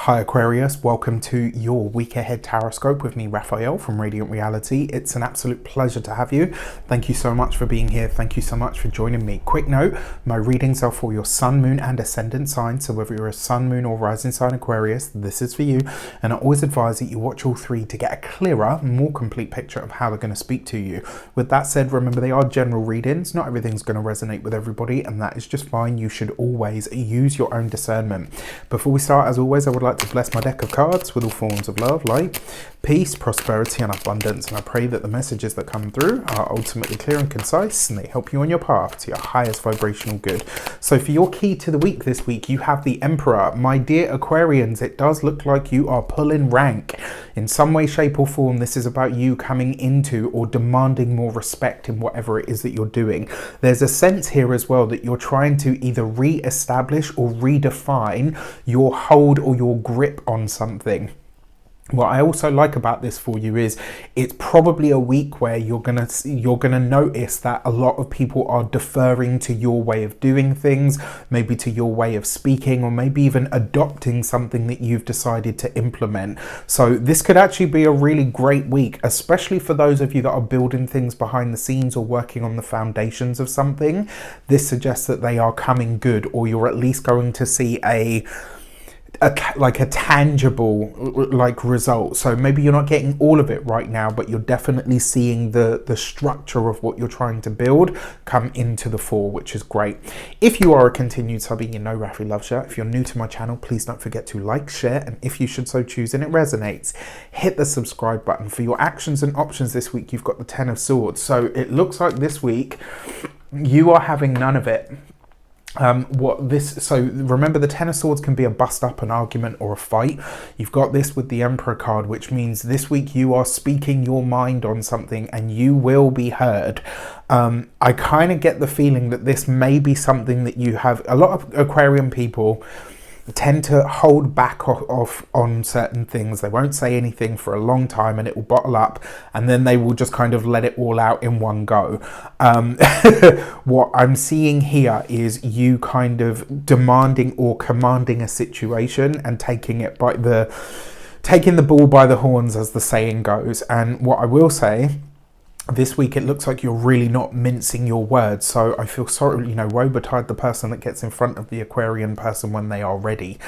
Hi Aquarius, welcome to your week ahead taroscope with me, Raphael from Reydiant Reality. It's an absolute pleasure to have you. Thank you so much for being here. Thank you so much for joining me. Quick note, my readings are for your sun, moon and ascendant sign. So whether you're a sun, moon or rising sign Aquarius, this is for you. And I always advise that you watch all three to get a clearer, more complete picture of how they're going to speak to you. With that said, remember they are general readings. Not everything's going to resonate with everybody, and that is just fine. You should always use your own discernment. Before we start, as always, I would like to bless my deck of cards with all forms of love, light, peace, prosperity and abundance, and I pray that the messages that come through are ultimately clear and concise and they help you on your path to your highest vibrational good. So for your key to the week this week, you have the Emperor. My dear Aquarians, it does look like you are pulling rank in some way, shape or form. This is about you coming into or demanding more respect in whatever it is that you're doing. There's a sense here as well that you're trying to either re-establish or redefine your hold or your grip on something. What I also like about this for you is it's probably a week where you're gonna notice that a lot of people are deferring to your way of doing things, maybe to your way of speaking, or maybe even adopting something that you've decided to implement. So this could actually be a really great week, especially for those of you that are building things behind the scenes or working on the foundations of something. This suggests that they are coming good, or you're at least going to see a tangible result. So maybe you're not getting all of it right now, but you're definitely seeing the structure of what you're trying to build come into the fore, which is great. If you are a continued subby, you know Rafi loves you. If you're new to my channel, please don't forget to like, share, and if you should so choose and it resonates, hit the subscribe button. For your actions and options this week, you've got the Ten of Swords. So it looks like this week you are having none of it. So remember, the Ten of Swords can be a bust up, an argument or a fight. You've got this with the Emperor card, which means this week you are speaking your mind on something and you will be heard. I kind of get the feeling that this may be something that you have. A lot of Aquarian people tend to hold back off on certain things. They won't say anything for a long time and it will bottle up, and then they will just kind of let it all out in one go. What I'm seeing here is you kind of demanding or commanding a situation and taking the bull by the horns, as the saying goes. And what I will say, this week it looks like you're really not mincing your words. So I feel sorry, woe betide the person that gets in front of the Aquarian person when they are ready.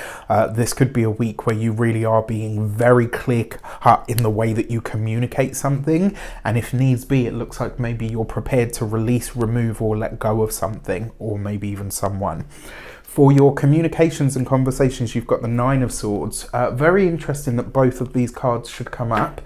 This could be a week where you really are being very clear-cut in the way that you communicate something, and if needs be, it looks like maybe you're prepared to release, remove or let go of something, or maybe even someone. For your communications and conversations, you've got the Nine of Swords. Very interesting that both of these cards should come up.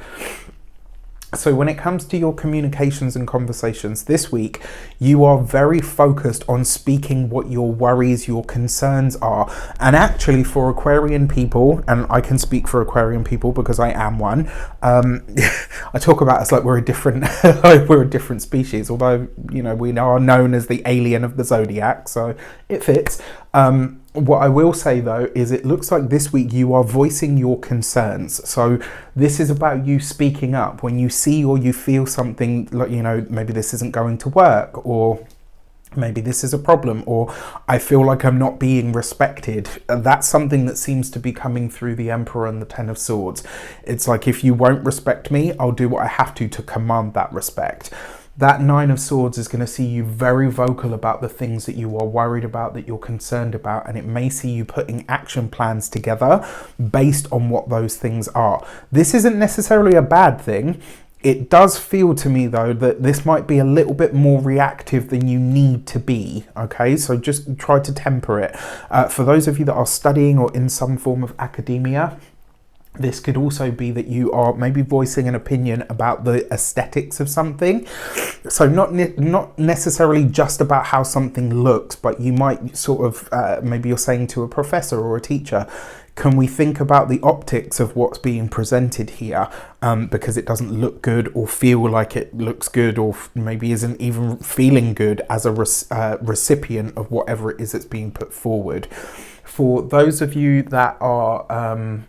So when it comes to your communications and conversations this week, you are very focused on speaking what your worries, your concerns are. And actually for Aquarian people, and I can speak for Aquarian people because I am one, I talk about us like we're a different we're a different species, although we are known as the alien of the zodiac, so it fits. What I will say though is it looks like this week you are voicing your concerns. So this is about you speaking up when you see or you feel something like, maybe this isn't going to work, or maybe this is a problem, or I feel like I'm not being respected. That's something that seems to be coming through the Emperor and the Ten of Swords. It's like, if you won't respect me, I'll do what I have to command that respect. That Nine of Swords is going to see you very vocal about the things that you are worried about, that you're concerned about, and it may see you putting action plans together based on what those things are. This isn't necessarily a bad thing. It does feel to me though that this might be a little bit more reactive than you need to be, okay? So just try to temper it. For those of you that are studying or in some form of academia, this could also be that you are maybe voicing an opinion about the aesthetics of something. So not necessarily just about how something looks, but you might sort of, maybe you're saying to a professor or a teacher, can we think about the optics of what's being presented here? Because it doesn't look good or feel like it looks good, or maybe isn't even feeling good as a recipient of whatever it is that's being put forward. For those of you that are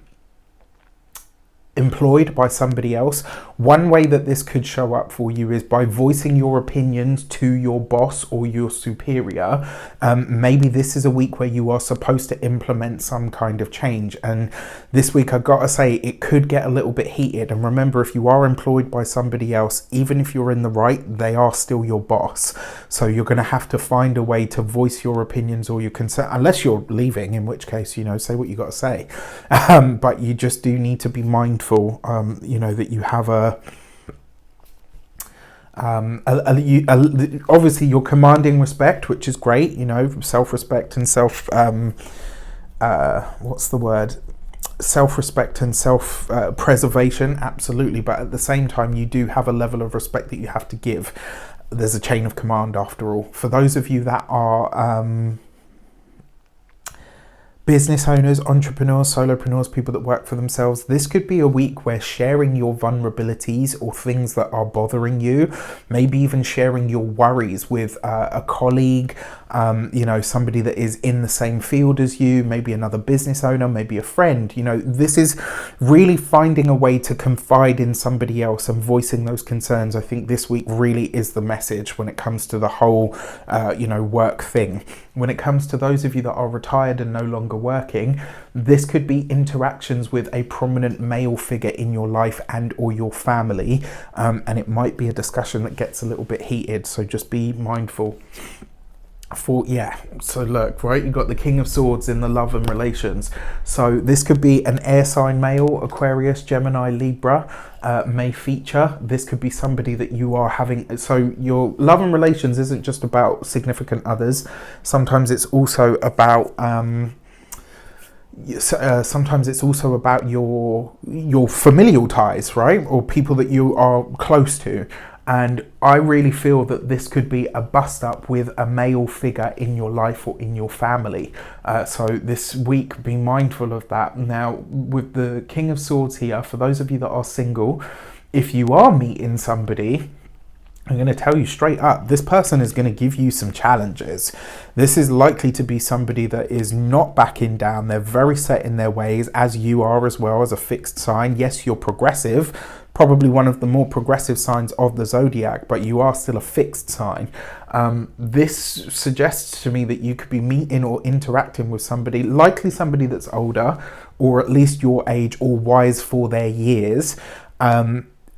employed by somebody else. One way that this could show up for you is by voicing your opinions to your boss or your superior. Maybe this is a week where you are supposed to implement some kind of change, and this week I've got to say it could get a little bit heated. And remember, if you are employed by somebody else, even if you're in the right, they are still your boss, so you're going to have to find a way to voice your opinions or your concern, unless you're leaving, in which case, you know, say what you got to say. But you just do need to be mindful, you know, that you have obviously you're commanding respect, which is great, you know, self-respect and self-respect and self-preservation, absolutely. But at the same time, you do have a level of respect that you have to give. There's a chain of command after all. For those of you that are business owners, entrepreneurs, solopreneurs, people that work for themselves, this could be a week where sharing your vulnerabilities or things that are bothering you, maybe even sharing your worries with a colleague, you know, somebody that is in the same field as you, maybe another business owner, maybe a friend. You know, this is really finding a way to confide in somebody else and voicing those concerns. I think this week really is the message when it comes to the whole, you know, work thing. When it comes to those of you that are retired and no longer working, this could be interactions with a prominent male figure in your life and or your family, and it might be a discussion that gets a little bit heated, so just be mindful. So look, right, you've got the King of Swords in the love and relations, so this could be an air sign male, Aquarius, Gemini, Libra, may feature. This could be somebody that you are having, so your love and relations isn't just about significant others. Sometimes it's also about your familial ties, right, or people that you are close to. And I really feel that this could be a bust up with a male figure in your life or in your family. So this week, be mindful of that. Now, with the King of Swords here, for those of you that are single, if you are meeting somebody, I'm going to tell you straight up, this person is going to give you some challenges. This is likely to be somebody that is not backing down. They're very set in their ways, as you are as well, as a fixed sign. Yes, you're progressive, probably one of the more progressive signs of the zodiac, but you are still a fixed sign. This suggests to me that you could be meeting or interacting with somebody, likely somebody that's older, or at least your age or wise for their years.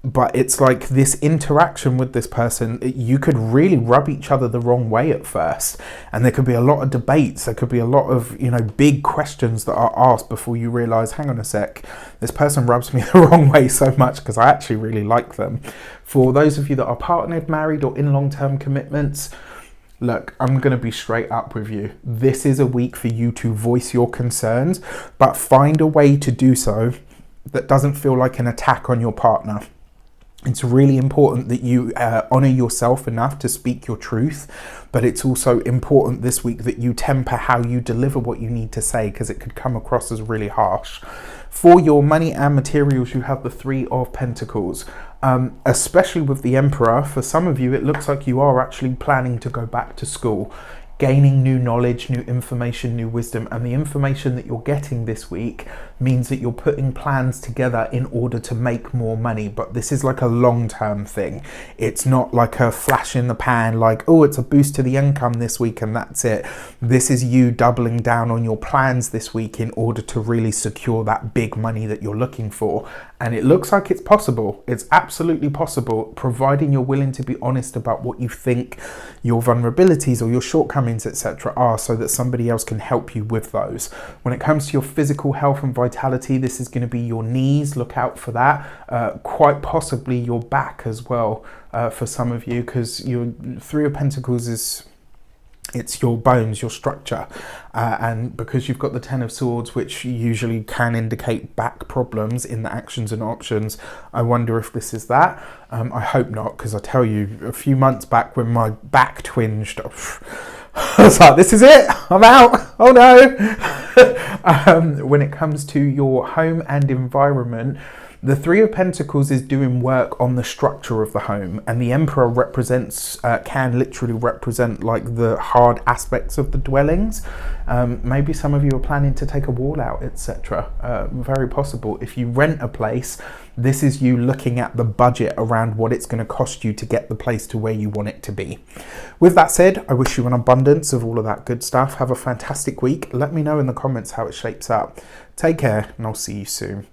But it's like this interaction with this person, you could really rub each other the wrong way at first. And there could be a lot of debates. There could be a lot of, you know, big questions that are asked before you realize, hang on a sec, this person rubs me the wrong way so much because I actually really like them. For those of you that are partnered, married, or in long-term commitments, look, I'm going to be straight up with you. This is a week for you to voice your concerns, but find a way to do so that doesn't feel like an attack on your partner. It's really important that you honor yourself enough to speak your truth, but it's also important this week that you temper how you deliver what you need to say, because it could come across as really harsh. For your money and materials, you have the Three of Pentacles. Especially with the Emperor, for some of you, it looks like you are actually planning to go back to school, gaining new knowledge, new information, new wisdom. And the information that you're getting this week means that you're putting plans together in order to make more money. But this is like a long-term thing. It's not like a flash in the pan, like, oh, it's a boost to the income this week and that's it. This is you doubling down on your plans this week in order to really secure that big money that you're looking for. And it looks like it's possible. It's absolutely possible, providing you're willing to be honest about what you think your vulnerabilities or your shortcomings, etc. are, so that somebody else can help you with those. When it comes to your physical health and vitality, this is going to be your knees. Look out for that. Quite possibly your back as well, for some of you, because your Three of Pentacles is... it's your bones, your structure, and because you've got the Ten of Swords, which usually can indicate back problems in the actions and options, I wonder if this is that. I hope not, because I tell you, a few months back when my back twinged, I was like, this is it, I'm out, oh no. when it comes to your home and environment, the Three of Pentacles is doing work on the structure of the home, and the Emperor represents, can literally represent like the hard aspects of the dwellings. Maybe some of you are planning to take a wall out, etc. Very possible. If you rent a place, this is you looking at the budget around what it's going to cost you to get the place to where you want it to be. With that said, I wish you an abundance of all of that good stuff. Have a fantastic week. Let me know in the comments how it shapes up. Take care, and I'll see you soon.